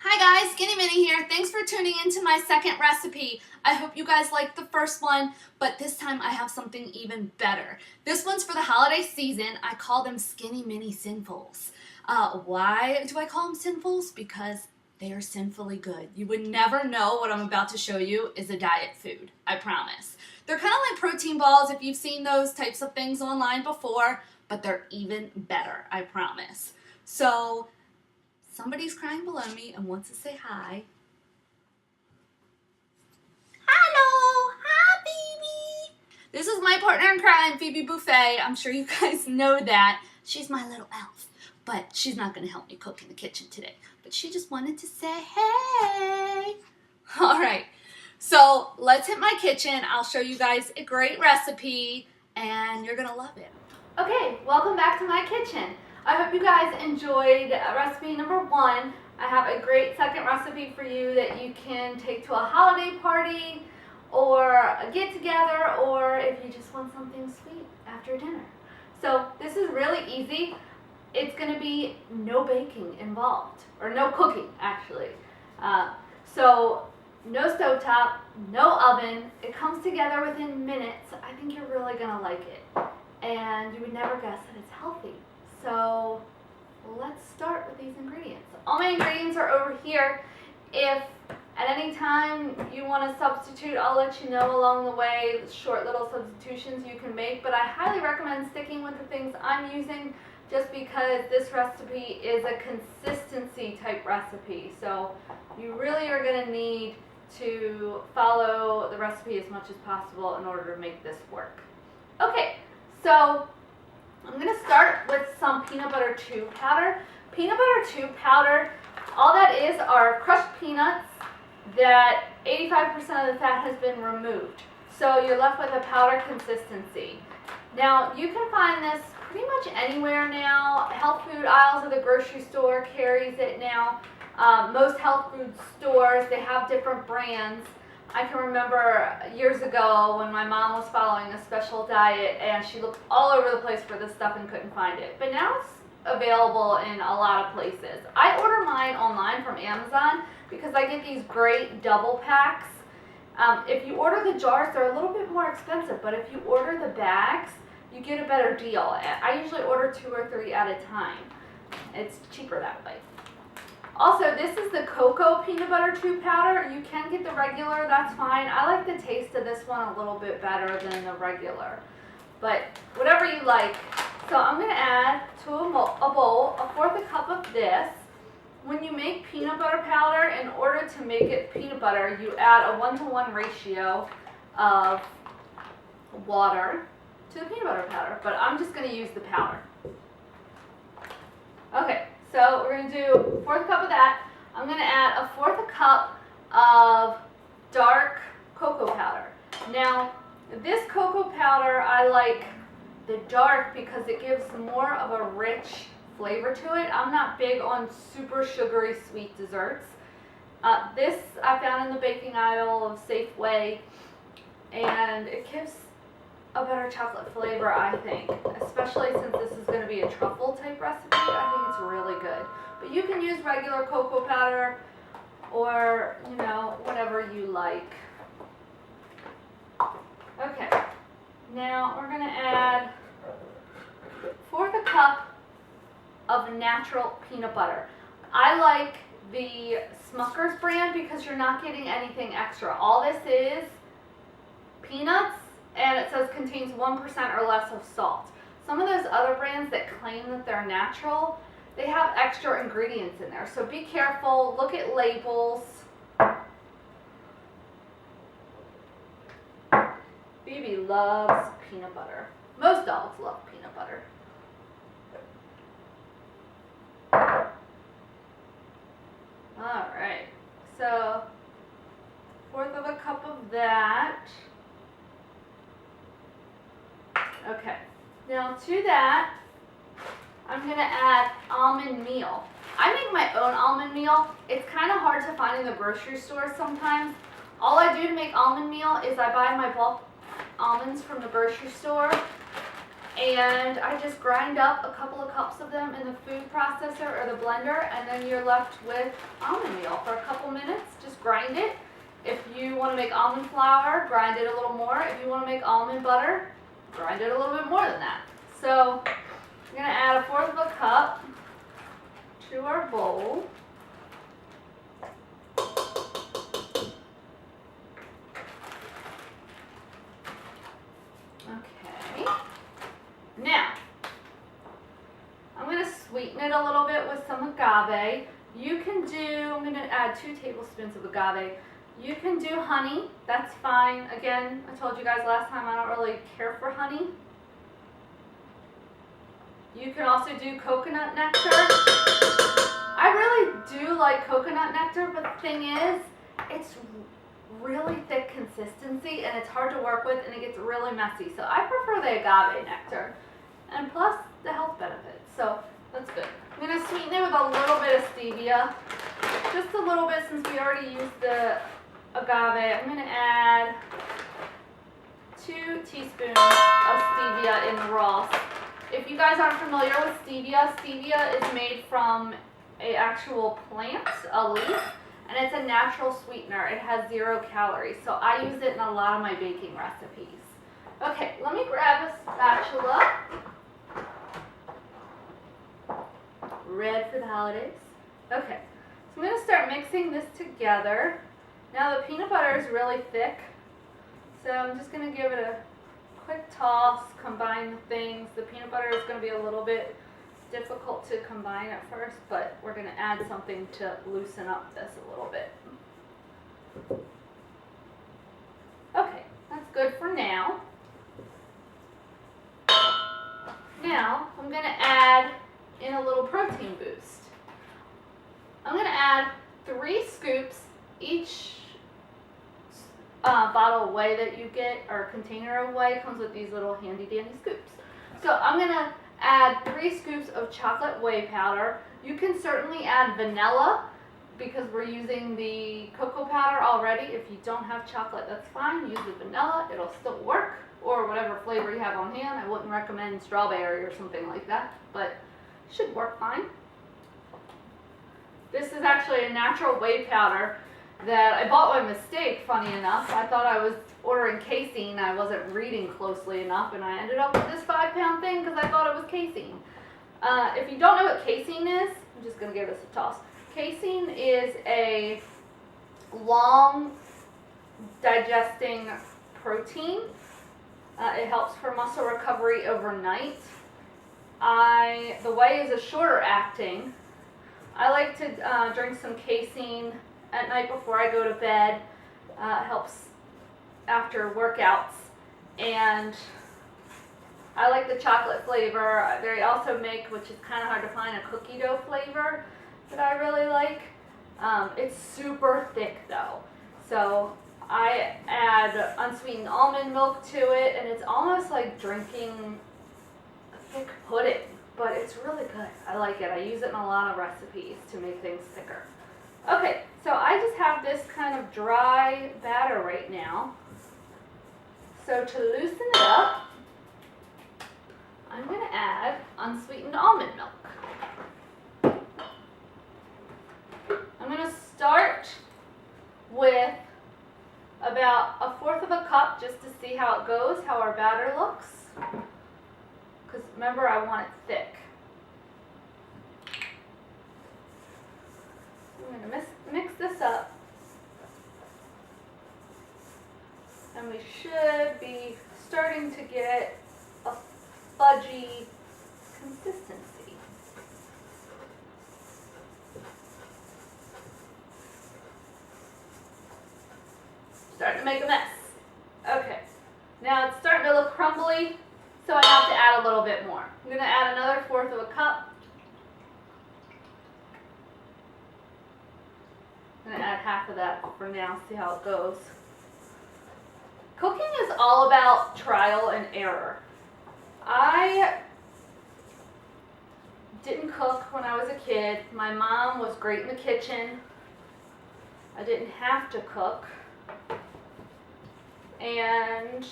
Hi guys, Skinny Minnie here. Thanks for tuning into my second recipe. I hope you guys liked the first one, but this time I have something even better. This one's for the holiday season. I call them Skinny Minnie Sinfuls. Why do I call them Sinfuls? Because they are sinfully good. You would never know what I'm about to show you is a diet food, I promise. They're kind of like protein balls if you've seen those types of things online before, but they're even better, I promise. So, somebody's crying below me and wants to say hi. Hello! Hi, Phoebe! This is my partner in crime, Phoebe Buffet. I'm sure you guys know that. She's my little elf, but she's not going to help me cook in the kitchen today. But she just wanted to say hey. All right, so let's hit my kitchen. I'll show you guys a great recipe, and you're going to love it. Okay, welcome back to my kitchen. I hope you guys enjoyed recipe number 1. I have a great second recipe for you that you can take to a holiday party or a get together, or if you just want something sweet after dinner. So this is really easy. It's going to be no baking involved, or no cooking actually. So no stovetop, no oven. It comes together within minutes. I think you're really going to like it. And you would never guess that it's healthy. So let's start with these ingredients. All my ingredients are over here. If at any time you want to substitute, I'll let you know along the way, short little substitutions you can make, but I highly recommend sticking with the things I'm using just because this recipe is a consistency type recipe. So you really are going to need to follow the recipe as much as possible in order to make this work. Okay, so I'm going to start with some peanut butter tube powder. Peanut butter tube powder, all that is are crushed peanuts that 85% of the fat has been removed. So you're left with a powder consistency. Now you can find this pretty much anywhere now. Health food aisles of the grocery store carries it now. Most health food stores, they have different brands. I can remember years ago when my mom was following a special diet and she looked all over the place for this stuff and couldn't find it. But now it's available in a lot of places. I order mine online from Amazon because I get these great double packs. If you order the jars, they're a little bit more expensive, but if you order the bags, you get a better deal. I usually order 2 or 3 at a time. It's cheaper that way. Also, this is the cocoa peanut butter tube powder. You can get the regular, that's fine. I like the taste of this one a little bit better than the regular, but whatever you like. So I'm going to add to a bowl 1/4 cup of this. When you make peanut butter powder, in order to make it peanut butter, you add a 1-to-1 ratio of water to the peanut butter powder, but I'm just going to use the powder. Okay. So we're going to do 1/4 cup of that. I'm going to add a 1/4 cup of dark cocoa powder. Now, this cocoa powder, I like the dark because it gives more of a rich flavor to it. I'm not big on super sugary sweet desserts. This I found in the baking aisle of Safeway, and it gives a better chocolate flavor, I think, especially since this is going to be a truffle type recipe. I think it's really good. But you can use regular cocoa powder or, whatever you like. Okay, now we're going to add 1/4 cup of natural peanut butter. I like the Smucker's brand because you're not getting anything extra. All this is peanuts, and it says contains 1% or less of salt. Some of those other brands that claim that they're natural, they have extra ingredients in there. So be careful, look at labels. Phoebe loves peanut butter. Most dogs love peanut butter. Alright, so 1/4 cup of that. Okay, now to that, I'm going to add almond meal. I make my own almond meal. It's kind of hard to find in the grocery store sometimes. All I do to make almond meal is I buy my bulk almonds from the grocery store, And I just grind up a couple of cups of them in the food processor or the blender, and then you're left with almond meal for a couple minutes. Just grind it. If you want to make almond flour, grind it a little more. If you want to make almond butter, grind it a little bit more than that. So I'm going to add 1/4 cup to our bowl. Okay. Now, I'm going to sweeten it a little bit with some agave. You can do, I'm going to add 2 tablespoons of agave. You can do honey, that's fine. Again, I told you guys last time I don't really care for honey. You can also do coconut nectar. I really do like coconut nectar, but the thing is, it's really thick consistency and it's hard to work with and it gets really messy. So I prefer the agave nectar, and plus the health benefits. So that's good. I'm going to sweeten it with a little bit of stevia, just a little bit since we already used the agave. I'm going to add 2 teaspoons of stevia in the raw. If you guys aren't familiar with stevia, stevia is made from an actual plant, a leaf, and it's a natural sweetener. It has 0 calories, so I use it in a lot of my baking recipes. Okay, let me grab a spatula. Red for the holidays. Okay, so I'm going to start mixing this together. Now the peanut butter is really thick, so I'm just going to give it a quick toss, combine the things. The peanut butter is going to be a little bit difficult to combine at first, but we're going to add something to loosen up this a little bit. Okay, that's good for now. Now I'm going to add in a little protein boost. I'm going to add 3 scoops. Each bottle of whey that you get, or container of whey, comes with these little handy dandy scoops. So I'm going to add 3 scoops of chocolate whey powder. You can certainly add vanilla because we're using the cocoa powder already. If you don't have chocolate, that's fine. Use the vanilla. It'll still work, or whatever flavor you have on hand. I wouldn't recommend strawberry or something like that, but it should work fine. This is actually a natural whey powder that I bought by mistake, funny enough. I thought I was ordering casein. I wasn't reading closely enough, and I ended up with this 5-pound thing because I thought it was casein. If you don't know what casein is, I'm just going to give this a toss. Casein is a long digesting protein. It helps for muscle recovery overnight. The whey is a shorter acting. I like to drink some casein at night before I go to bed. It helps after workouts. And I like the chocolate flavor. They also make, which is kind of hard to find, a cookie dough flavor that I really like. It's super thick though. So I add unsweetened almond milk to it, and it's almost like drinking a thick pudding, but it's really good. I like it. I use it in a lot of recipes to make things thicker. Okay, so I just have this kind of dry batter right now. So to loosen it up, I'm going to add unsweetened almond milk. I'm going to start with about 1/4 cup just to see how it goes, how our batter looks. Because remember, I want it thick. I'm going to mix this up. And we should be starting to get a fudgy consistency. Starting to make a mess. Okay, now it's starting to look crumbly, so I have to add a little bit more. I'm going to add another 1/4 cup. I'm going to add half of that for now, see how it goes. Cooking is all about trial and error. I didn't cook when I was a kid. My mom was great in the kitchen. I didn't have to cook. And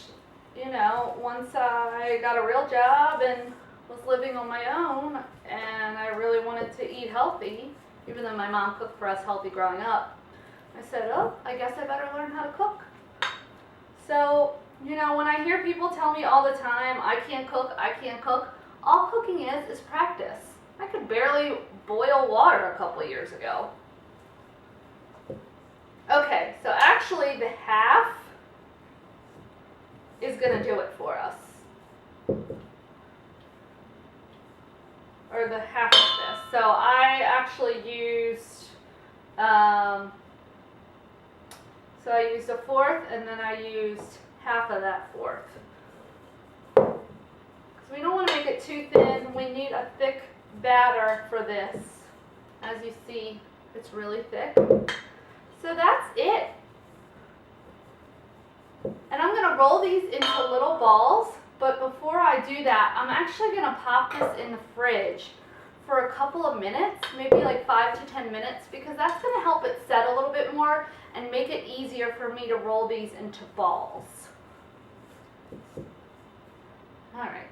you know, once I got a real job and was living on my own and I really wanted to eat healthy, even though my mom cooked for us healthy growing up, I said, oh, I guess I better learn how to cook. So, you know, when I hear people tell me all the time, I can't cook, all cooking is practice. I could barely boil water a couple of years ago. Okay, so actually the half is going to do it for us. Or the half of this. So I actually used, so I used a fourth and then I used half of that fourth. So we don't want to make it too thin. We need a thick batter for this. As you see, it's really thick. So that's it. And I'm going to roll these into little balls, but before I do that, I'm actually going to pop this in the fridge for a couple of minutes, maybe like 5 to 10 minutes, because that's going to help it set a little bit more and make it easier for me to roll these into balls. All right.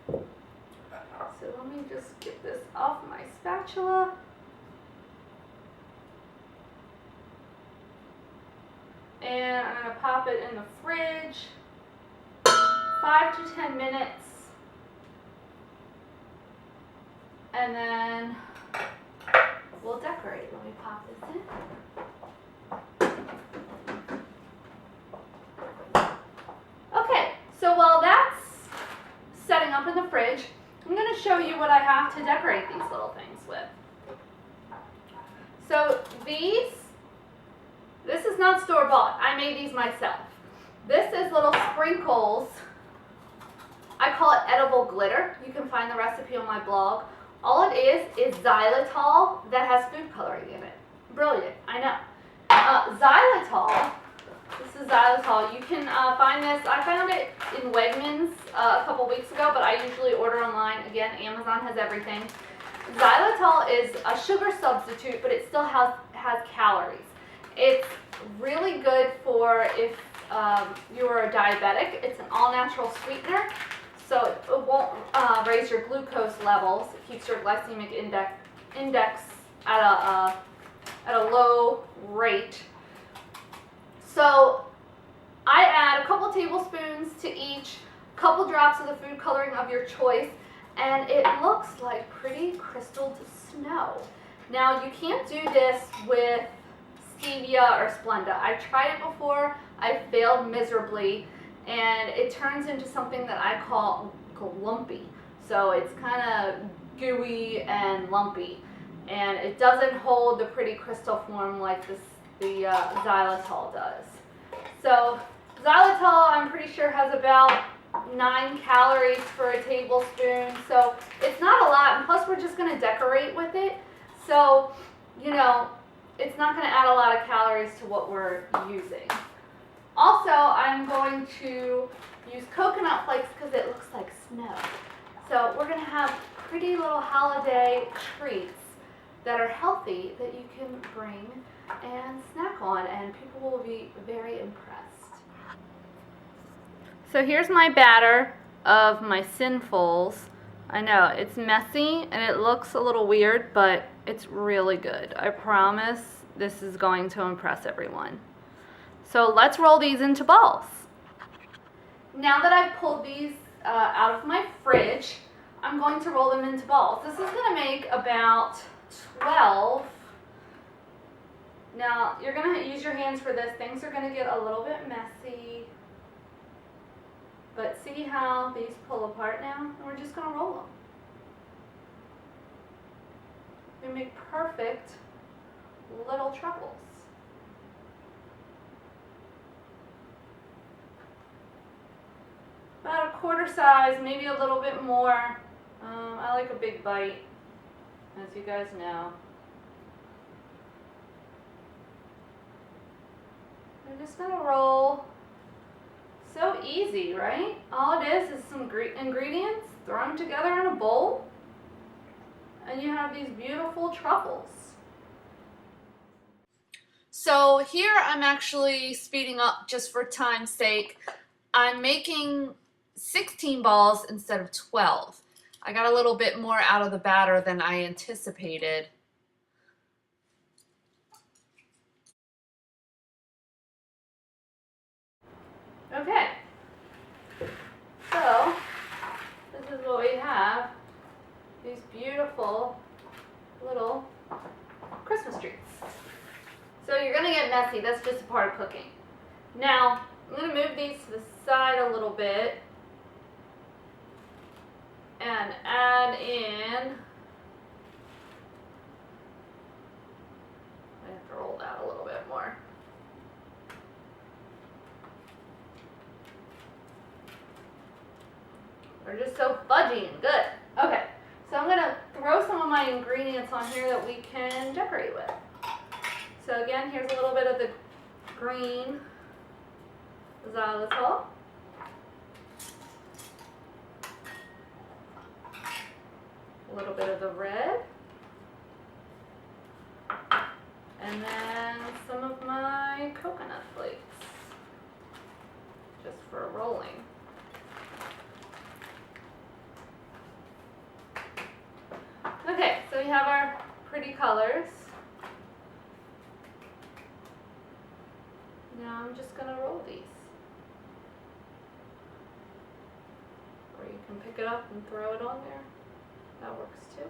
So let me just get this off my spatula. And I'm going to pop it in the fridge, 5 to 10 minutes, and then we'll decorate. Let me pop this in. Okay, so while that's setting up in the fridge, I'm going to show you what I have to decorate these little things with. So this is not store-bought. I made these myself. This is little sprinkles. I call it edible glitter. You can find the recipe on my blog. All it is xylitol that has food coloring in it. Brilliant, I know. Xylitol, this is xylitol. You can find this, I found it in Wegmans a couple weeks ago, but I usually order online. Again, Amazon has everything. Xylitol is a sugar substitute, but it still has calories. It's really good for if you're a diabetic. It's an all-natural sweetener, so it won't raise your glucose levels. It keeps your glycemic index at a low rate. So I add a couple tablespoons to each, couple drops of the food coloring of your choice, and it looks like pretty crystal snow. Now you can't do this with stevia or Splenda. I've tried it before, I failed miserably, and it turns into something that I call lumpy. So it's kind of gooey and lumpy, and it doesn't hold the pretty crystal form like the xylitol does. So xylitol, I'm pretty sure, has about 9 calories for a tablespoon, so it's not a lot, and plus we're just going to decorate with it, so you know, it's not going to add a lot of calories to what we're using. Also, I'm going to use coconut flakes because it looks like snow. So we're going to have pretty little holiday treats that are healthy that you can bring and snack on, and people will be very impressed. So here's my batter of my Sinfuls. I know, it's messy and it looks a little weird, but it's really good. I promise this is going to impress everyone. So let's roll these into balls. Now that I've pulled these out of my fridge, I'm going to roll them into balls. This is going to make about 12. Now, you're going to use your hands for this. Things are going to get a little bit messy. But see how these pull apart now? And we're just going to roll them. They make perfect little truffles. About a quarter size, maybe a little bit more. I like a big bite, as you guys know. I'm just going to roll. So easy, right? All it is some ingredients thrown together in a bowl, and you have these beautiful truffles. So here I'm actually speeding up just for time's sake. I'm making 16 balls instead of 12. I got a little bit more out of the batter than I anticipated. Okay, so this is what we have. These beautiful little Christmas trees. So you're gonna get messy, that's just a part of cooking. Now, I'm gonna move these to the side a little bit and add in, I have to roll that a little bit more. They're just so fudgy and good. Okay, so I'm gonna throw some of my ingredients on here that we can decorate with. So again, here's a little bit of the green xylitol. A little bit of the red. And then some of my coconut flakes, just for rolling. Okay, so we have our pretty colors. Now I'm just gonna roll these. Or you can pick it up and throw it on there. That works too.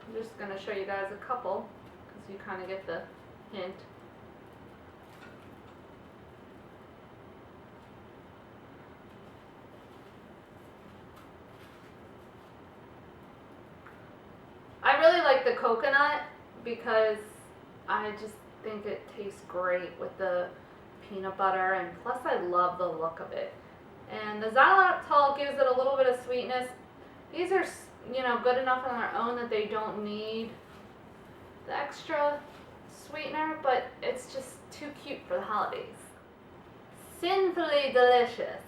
I'm just gonna show you guys a couple because you kind of get the hint. I really like the coconut because I just think it tastes great with the peanut butter, and plus I love the look of it. And the xylitol gives it a little bit of sweetness. These are, you know, good enough on their own that they don't need the extra sweetener, but it's just too cute for the holidays. Sinfully delicious.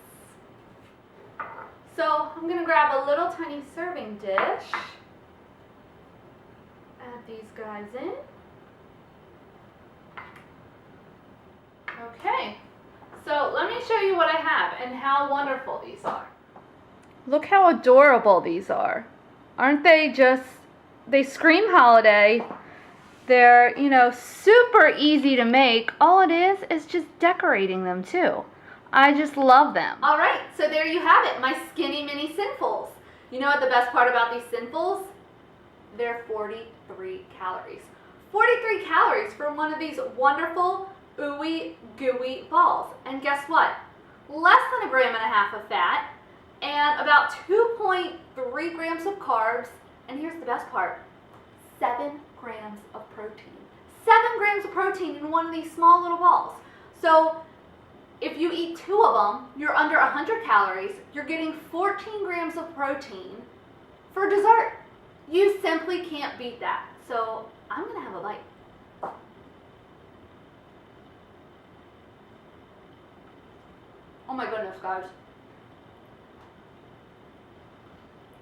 So I'm gonna grab a little tiny serving dish. Add these guys in. Okay, so let me show you what I have and how wonderful these are. Look how adorable these are. Aren't they just, they scream holiday. They're, you know, super easy to make. All it is just decorating them too. I just love them. All right, so there you have it, my skinny mini Sinfuls. You know what the best part about these Sinfuls? They're 43 calories. 43 calories for one of these wonderful, ooey gooey balls. And guess what? Less than 1.5 grams of fat and about 2.3 grams of carbs. And here's the best part, 7 grams of protein. 7 grams of protein in one of these small little balls. So if you eat 2 of them, you're under 100 calories. You're getting 14 grams of protein for dessert. You simply can't beat that. So I'm gonna have a bite. Oh my goodness, guys.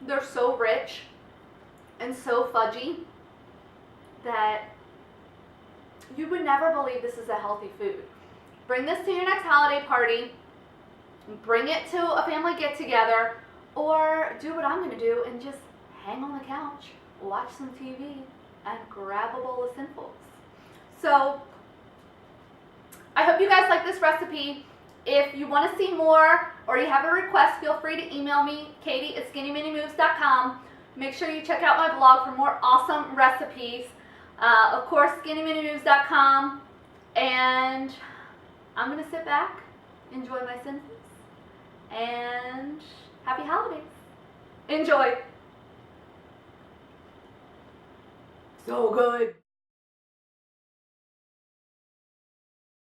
They're so rich and so fudgy that you would never believe this is a healthy food. Bring this to your next holiday party, bring it to a family get-together, or do what I'm gonna do and just hang on the couch, watch some TV, and grab a bowl of Sinfuls. So I hope you guys like this recipe. If you want to see more or you have a request, feel free to email me, Katie@SkinnyMiniMoves.com. Make sure you check out my blog for more awesome recipes. Of course, SkinnyMiniMoves.com. And I'm going to sit back, enjoy my Sinfuls, and happy holidays. Enjoy. So good.